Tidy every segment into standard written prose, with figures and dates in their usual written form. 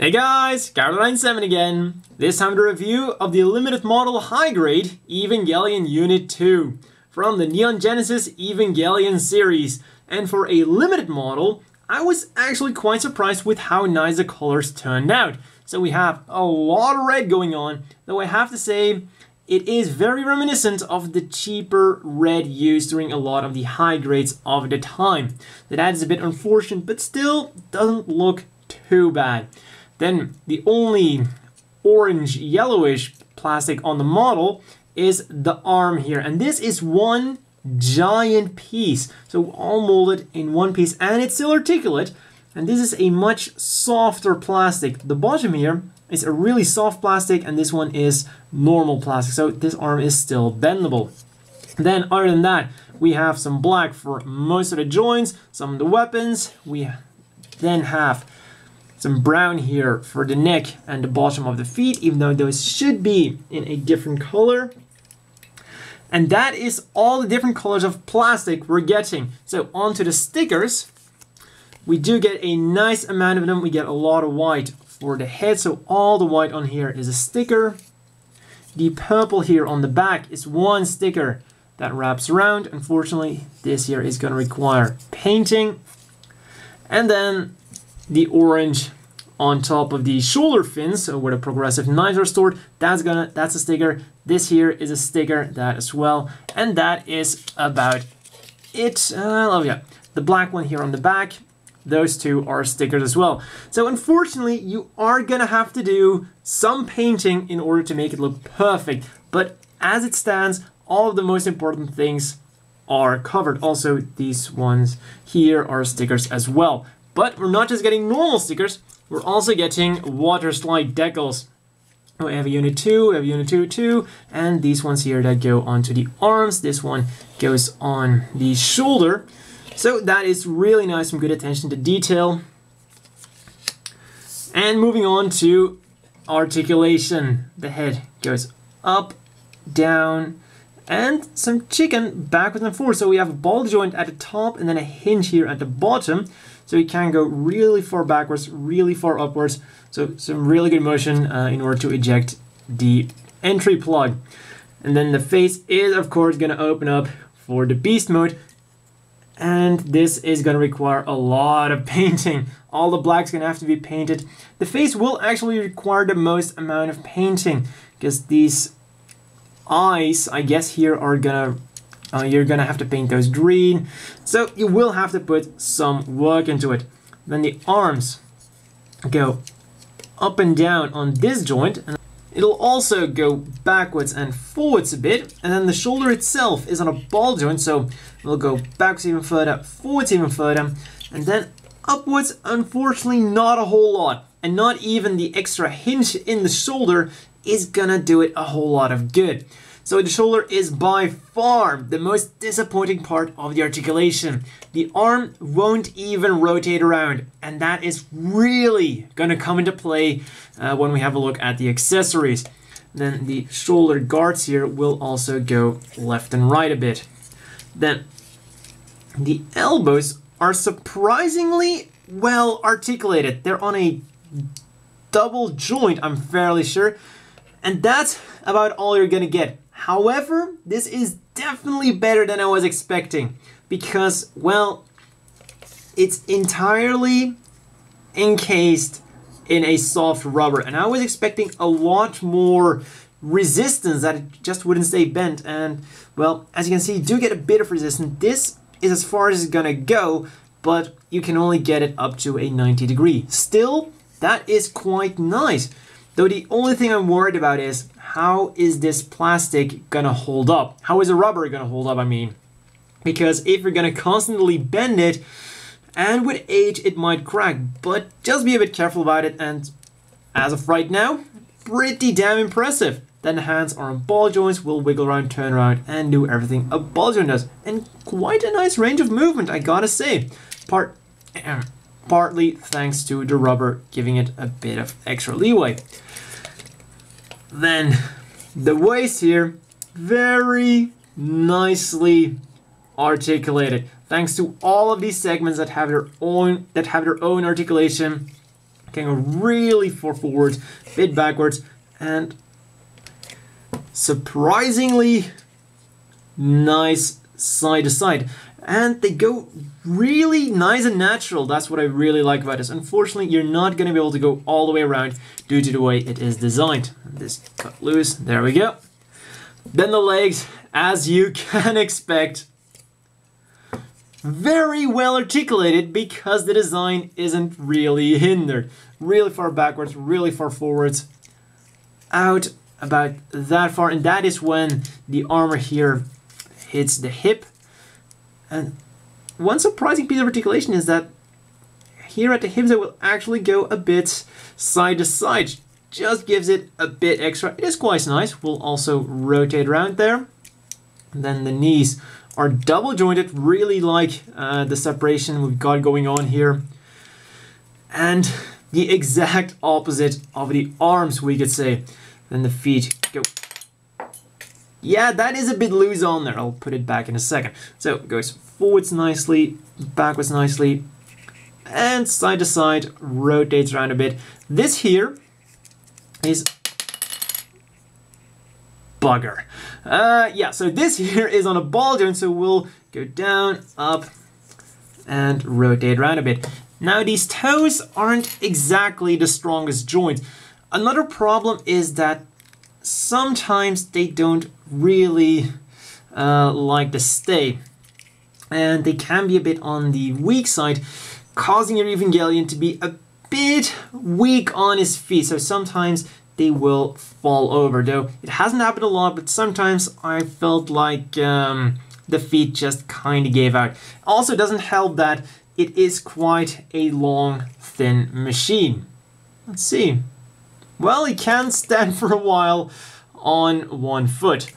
Hey guys, Carol97 again. This time the review of the limited model high grade Evangelion Unit 2 from the Neon Genesis Evangelion series. And for a limited model, I was actually quite surprised with how nice the colors turned out. So we have a lot of red going on, though I have to say it is very reminiscent of the cheaper red used during a lot of the high grades of the time. That is a bit unfortunate, but still doesn't look too bad. Then the only orange yellowish plastic on the model is the arm here, and this is one giant piece, so all molded in one piece, and it's still articulate, and this is a much softer plastic. The bottom here is a really soft plastic, and this one is normal plastic, so this arm is still bendable. Then other than that, we have some black for most of the joints, some of the weapons. We then have some brown here for the neck and the bottom of the feet, even though those should be in a different color. And that is all the different colors of plastic we're getting. So onto the stickers. We do get a nice amount of them. We get a lot of white for the head, so all the white on here is a sticker. The purple here on the back is one sticker that wraps around. Unfortunately, this here is going to require painting. And then the orange on top of the shoulder fins, so where the progressive knives are stored, that's a sticker. This here is a sticker, that as well, and that is about it. Oh yeah, the black one here on the back, those two are stickers as well. So unfortunately, you are gonna have to do some painting in order to make it look perfect, but as it stands, all of the most important things are covered. Also, these ones here are stickers as well. But we're not just getting normal stickers, we're also getting water slide decals. We have a Unit 2, we have a Unit 2, and these ones here that go onto the arms. This one goes on the shoulder. So that is really nice, some good attention to detail. And moving on to articulation. The head goes up, down, and some chicken backwards and forwards. So we have a ball joint at the top and then a hinge here at the bottom. So you can go really far backwards, really far upwards. So some really good motion in order to eject the entry plug. And then the face is, of course, going to open up for the beast mode. And this is going to require a lot of painting. All the black's going to have to be painted. The face will actually require the most amount of painting, because these eyes, I guess, here are going to you're gonna have to paint those green, so you will have to put some work into it. Then the arms go up and down on this joint, and it'll also go backwards and forwards a bit, and then the shoulder itself is on a ball joint, so it'll go backwards even further, forwards even further, and then upwards. Unfortunately, not a whole lot, and not even the extra hinge in the shoulder is gonna do it a whole lot of good. So the shoulder is by far the most disappointing part of the articulation. The arm won't even rotate around, and that is really gonna come into play when we have a look at the accessories. Then the shoulder guards here will also go left and right a bit. Then the elbows are surprisingly well articulated. They're on a double joint, I'm fairly sure, and that's about all you're gonna get. However, this is definitely better than I was expecting, because, well, it's entirely encased in a soft rubber, and I was expecting a lot more resistance, that it just wouldn't stay bent, and, well, as you can see, you do get a bit of resistance. This is as far as it's gonna go, but you can only get it up to a 90 degree. Still, that is quite nice. Though the only thing I'm worried about is, how is this plastic gonna hold up? How is the rubber gonna hold up, I mean? Because if you're gonna constantly bend it, and with age it might crack, but just be a bit careful about it, and as of right now, pretty damn impressive. Then the hands are on ball joints, will wiggle around, turn around, and do everything a ball joint does. And quite a nice range of movement, I gotta say. Partly thanks to the rubber giving it a bit of extra leeway. Then the waist here, very nicely articulated, thanks to all of these segments that have their own articulation. Can go really far forward, bit backwards, and surprisingly nice side to side. And they go really nice and natural. That's what I really like about this. Unfortunately, you're not going to be able to go all the way around due to the way it is designed. This cut loose. There we go. Then the legs, as you can expect, very well articulated because the design isn't really hindered. Really far backwards, really far forwards, out about that far. And that is when the armor here hits the hip. And one surprising piece of articulation is that here at the hips it will actually go a bit side to side. Just gives it a bit extra. It is quite nice. We'll also rotate around there. And then the knees are double jointed. Really like the separation we've got going on here. And the exact opposite of the arms, we could say. Then the feet go. Yeah, that is a bit loose on there. I'll put it back in a second. So it goes forwards nicely, backwards nicely, and side to side, rotates around a bit. This here is bugger. Yeah, so this here is on a ball joint, so we'll go down, up, and rotate around a bit. Now these toes aren't exactly the strongest joints. Another problem is that sometimes they don't really like to stay, and they can be a bit on the weak side, causing your Evangelion to be a bit weak on his feet. So sometimes they will fall over, though it hasn't happened a lot, but sometimes I felt like the feet just kind of gave out. Also, it doesn't help that it is quite a long, thin machine. Let's see. Well, he can stand for a while on one foot.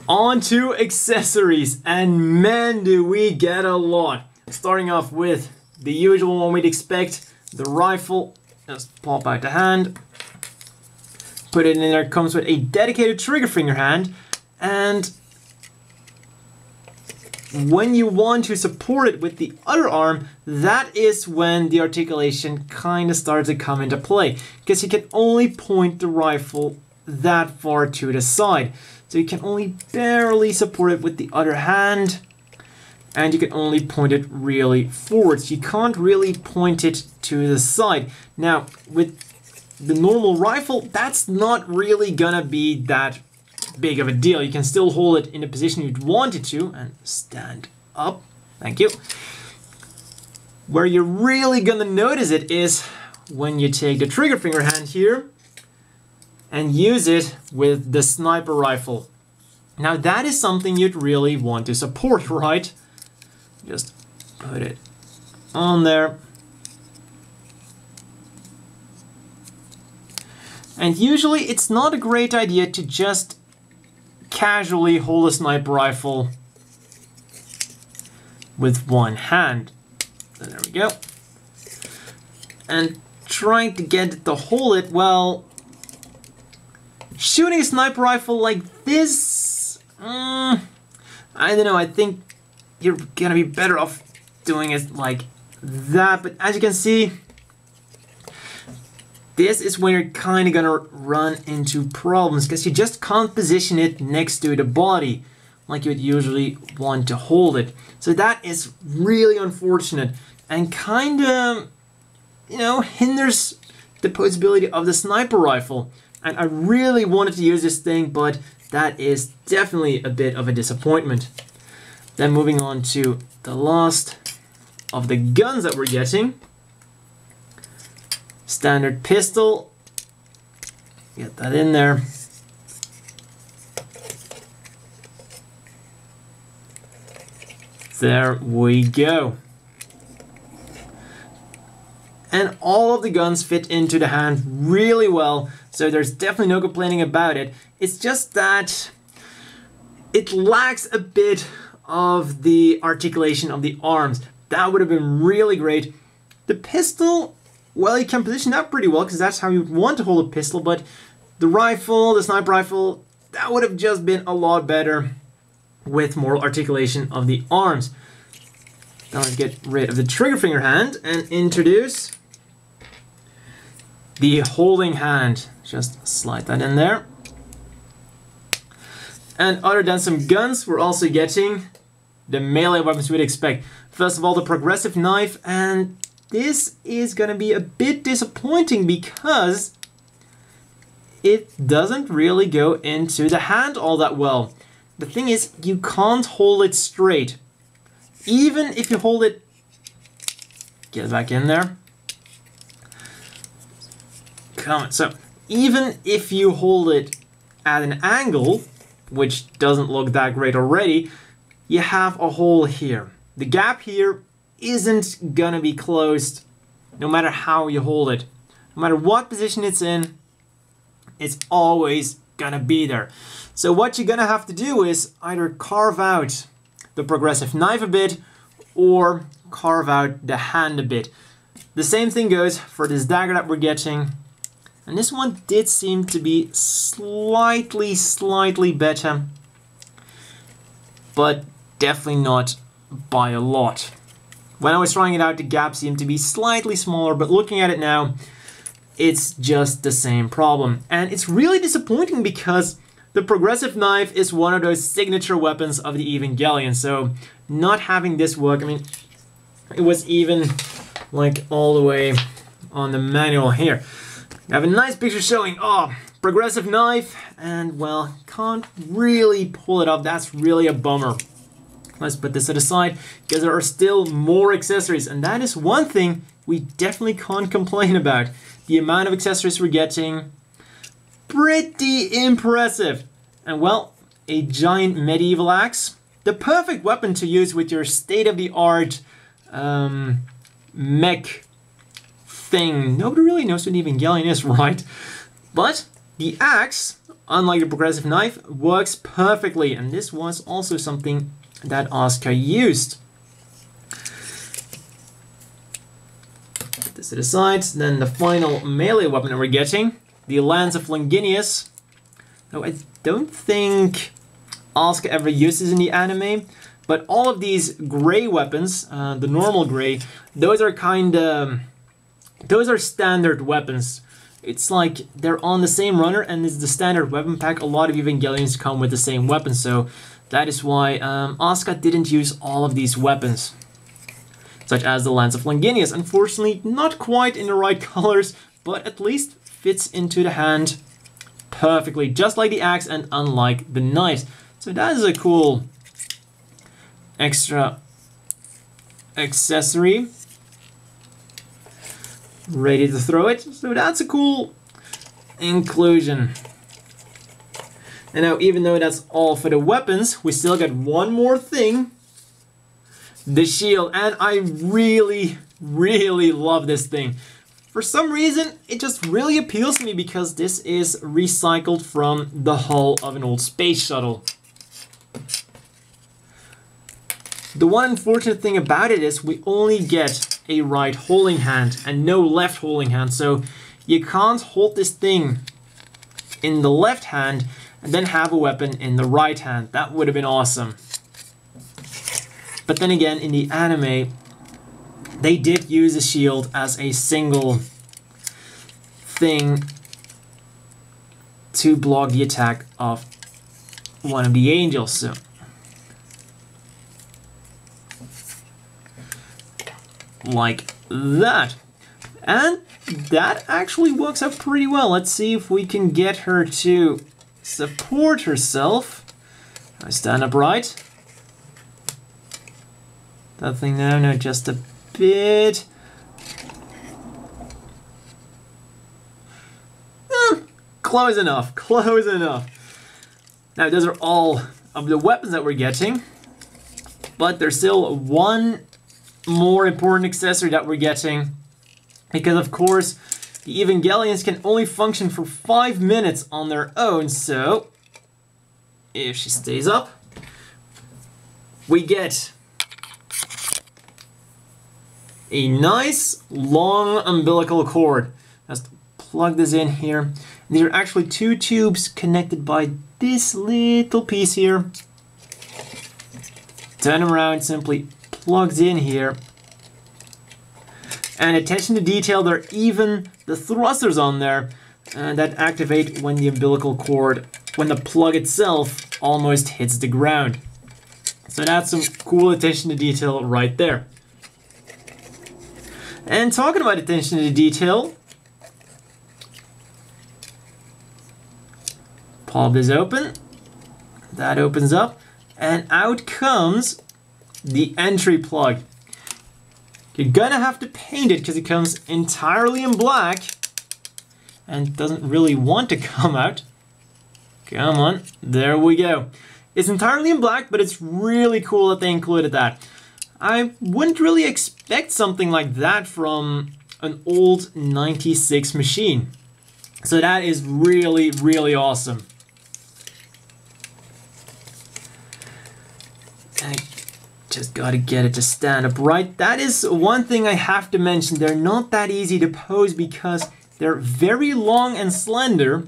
On to accessories, and man do we get a lot. Starting off with the usual one we'd expect, the rifle. Just pop out the hand, put it in there. It comes with a dedicated trigger finger hand, and when you want to support it with the other arm, that is when the articulation kind of starts to come into play, because you can only point the rifle that far to the side. So you can only barely support it with the other hand, and you can only point it really forwards. You can't really point it to the side. Now, with the normal rifle, that's not really gonna be that big of a deal. You can still hold it in the position you'd want it to, and stand up. Thank you. Where you're really gonna notice it is when you take the trigger finger hand here and use it with the sniper rifle. Now that is something you'd really want to support, right? Just put it on there. And usually it's not a great idea to just casually hold a sniper rifle with one hand. So there we go. And trying to get it to hold it, well, shooting a sniper rifle like this, I don't know, I think you're gonna be better off doing it like that. But as you can see, this is when you're kind of gonna run into problems, because you just can't position it next to the body like you would usually want to hold it. So that is really unfortunate and kind of, you know, hinders the possibility of the sniper rifle. And I really wanted to use this thing, but that is definitely a bit of a disappointment. Then moving on to the last of the guns that we're getting. Standard pistol. Get that in there. There we go. And all of the guns fit into the hand really well, so there's definitely no complaining about it. It's just that it lacks a bit of the articulation of the arms. That would have been really great. The pistol, well, you can position that pretty well because that's how you want to hold a pistol, but the rifle, the sniper rifle, that would have just been a lot better with more articulation of the arms. Now let's get rid of the trigger finger hand and introduce the holding hand. Just slide that in there. And other than some guns, we're also getting the melee weapons we'd expect. First of all, the progressive knife, and this is gonna be a bit disappointing because it doesn't really go into the hand all that well. The thing is, you can't hold it straight. Even if you hold it... Get back in there. Come on, so even if you hold it at an angle, which doesn't look that great already, you have a hole here. The gap here isn't gonna be closed no matter how you hold it. No matter what position it's in, it's always gonna be there. So what you're gonna have to do is either carve out the progressive knife a bit or carve out the hand a bit. The same thing goes for this dagger that we're getting. And this one did seem to be slightly better, but definitely not by a lot. When I was trying it out, the gap seemed to be slightly smaller, but looking at it now, it's just the same problem. And it's really disappointing because the progressive knife is one of those signature weapons of the Evangelion, so not having this work, I mean, it was even like all the way on the manual here. I have a nice picture showing, progressive knife, and well, can't really pull it up. That's really a bummer. Let's put this to the side because there are still more accessories, and that is one thing we definitely can't complain about. The amount of accessories we're getting, pretty impressive. And well, a giant medieval axe, the perfect weapon to use with your state-of-the-art mech thing. Nobody really knows what Evangelion is, right? But the axe, unlike the progressive knife, works perfectly, and this was also something that Asuka used. Put this to the side. Then the final melee weapon that we're getting, the Lance of Longinus. Now, I don't think Asuka ever uses in the anime, but all of these gray weapons, the normal gray, those are those are standard weapons. It's like they're on the same runner and it's the standard weapon pack. A lot of Evangelions come with the same weapon, so that is why Asuka didn't use all of these weapons. Such as the Lance of Longinus. Unfortunately, not quite in the right colors, but at least fits into the hand perfectly, just like the axe and unlike the knife. So that is a cool extra accessory. Ready to throw it. So that's a cool inclusion. And now, even though that's all for the weapons, we still got one more thing. The shield. And I really love this thing. For some reason, it just really appeals to me because this is recycled from the hull of an old space shuttle. The one unfortunate thing about it is we only get a right holding hand and no left holding hand, so you can't hold this thing in the left hand and then have a weapon in the right hand. That would have been awesome. But then again, in the anime, they did use a shield as a single thing to block the attack of one of the angels. So like that. And that actually works out pretty well. Let's see if we can get her to support herself. I stand upright. That thing now, no, just a bit. Close enough, close enough. Now those are all of the weapons that we're getting, but there's still one more important accessory that we're getting, because of course the Evangelions can only function for 5 minutes on their own, so if she stays up, we get a nice long umbilical cord. Just plug this in here. These are actually 2 tubes connected by this little piece here. Turn them around, simply plugs in here. And attention to detail, there are even the thrusters on there that activate when the umbilical cord, when the plug itself almost hits the ground. So that's some cool attention to detail right there. And talking about attention to detail, pop this open, that opens up, and out comes the entry plug. You're gonna have to paint it because it comes entirely in black and doesn't really want to come out. Come on, there we go. It's entirely in black, but it's really cool that they included that. I wouldn't really expect something like that from an old 96 machine. So that is really, really awesome. I just gotta get it to stand up right. That is one thing I have to mention. They're not that easy to pose because they're very long and slender.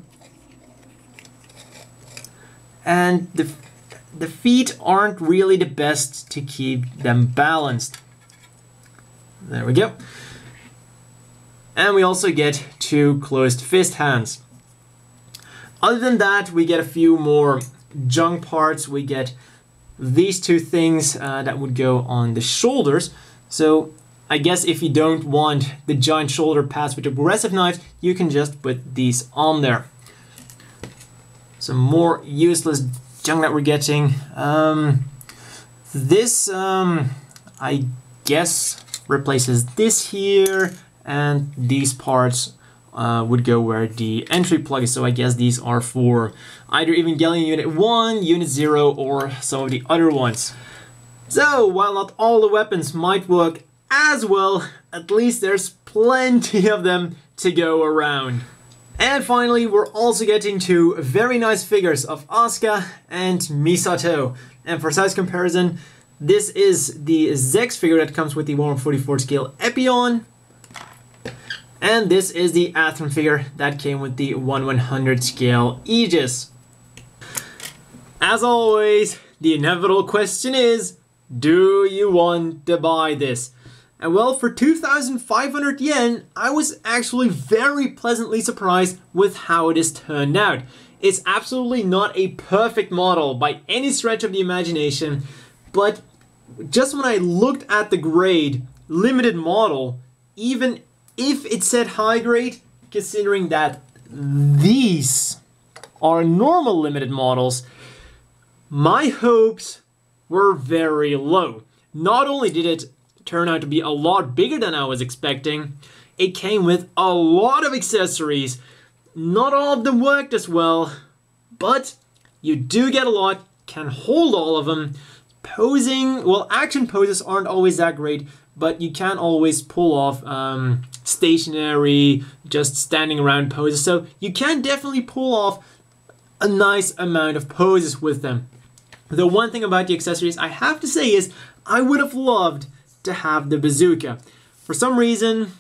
And the feet aren't really the best to keep them balanced. There we go. And we also get 2 closed fist hands. Other than that, we get a few more junk parts. We get these 2 things that would go on the shoulders. So I guess if you don't want the giant shoulder pads with the progressive knife, you can just put these on there. Some more useless junk that we're getting. This, I guess, replaces this here, and these parts would go where the entry plug is. So I guess these are for either Evangelion Unit 1, Unit 0, or some of the other ones. So while not all the weapons might work as well, at least there's plenty of them to go around. And finally, we're also getting 2 very nice figures of Asuka and Misato. And for size comparison, this is the Zex figure that comes with the 1/44 scale Epion. And this is the Atheron figure that came with the 1/100 scale Aegis. As always, the inevitable question is, do you want to buy this? And well, for 2,500 yen, I was actually very pleasantly surprised with how it is turned out. It's absolutely not a perfect model by any stretch of the imagination, but just when I looked at the grade, limited model, even if it said high grade, considering that these are normal limited models, my hopes were very low. Not only did it turn out to be a lot bigger than I was expecting, it came with a lot of accessories. Not all of them worked as well, but you do get a lot, can hold all of them. Posing, well, action poses aren't always that great, but you can always pull off stationary, just standing around poses. So you can definitely pull off a nice amount of poses with them. The one thing about the accessories I have to say is I would have loved to have the bazooka. For some reason,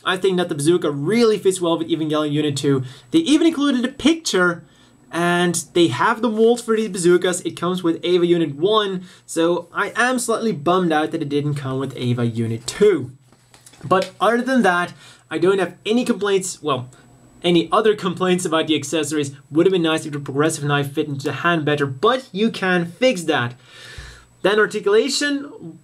I think that the bazooka really fits well with Evangelion Unit 2. They even included a picture, and they have the molds for these bazookas. It comes with Eva Unit 1, so I am slightly bummed out that it didn't come with Eva Unit 2. But other than that, I don't have any complaints, well, any other complaints about the accessories. Would have been nice if the progressive knife fit into the hand better, but you can fix that. Then articulation,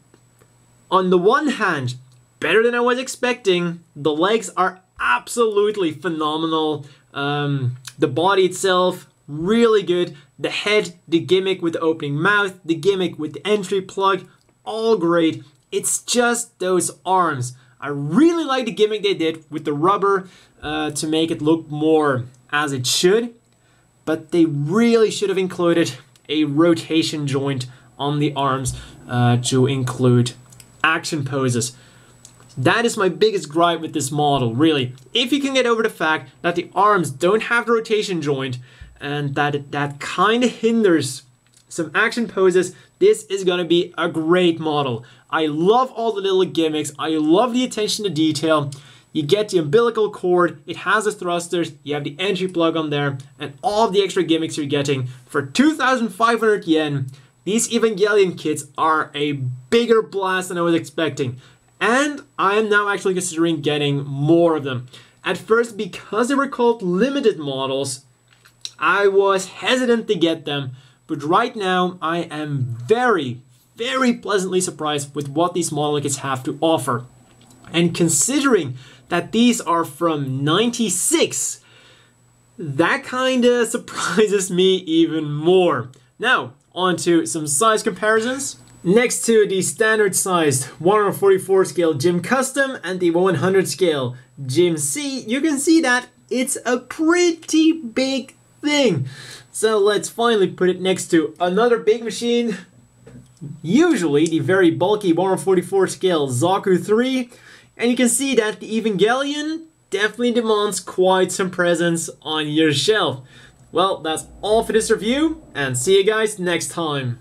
on the one hand, better than I was expecting. The legs are absolutely phenomenal. The body itself, really good. The head, the gimmick with the opening mouth, the gimmick with the entry plug, all great. It's just those arms. I really like the gimmick they did with the rubber to make it look more as it should. But they really should have included a rotation joint on the arms to include action poses. That is my biggest gripe with this model, really. If you can get over the fact that the arms don't have the rotation joint and that kind of hinders some action poses, this is going to be a great model. I love all the little gimmicks. I love the attention to detail. You get the umbilical cord, it has the thrusters, you have the entry plug on there, and all of the extra gimmicks you're getting. For 2,500 yen, these Evangelion kits are a bigger blast than I was expecting. And I am now actually considering getting more of them. At first, because they were called limited models, I was hesitant to get them, but right now I am very, very pleasantly surprised with what these model kits have to offer. And considering that these are from '96, that kinda surprises me even more. Now, on to some size comparisons. Next to the standard sized 144 scale Gym Custom and the 100 scale Gym C, you can see that it's a pretty big thing. So let's finally put it next to another big machine, usually the very bulky 144 scale Zaku 3, and you can see that the Evangelion definitely demands quite some presence on your shelf. Well, that's all for this review, and see you guys next time.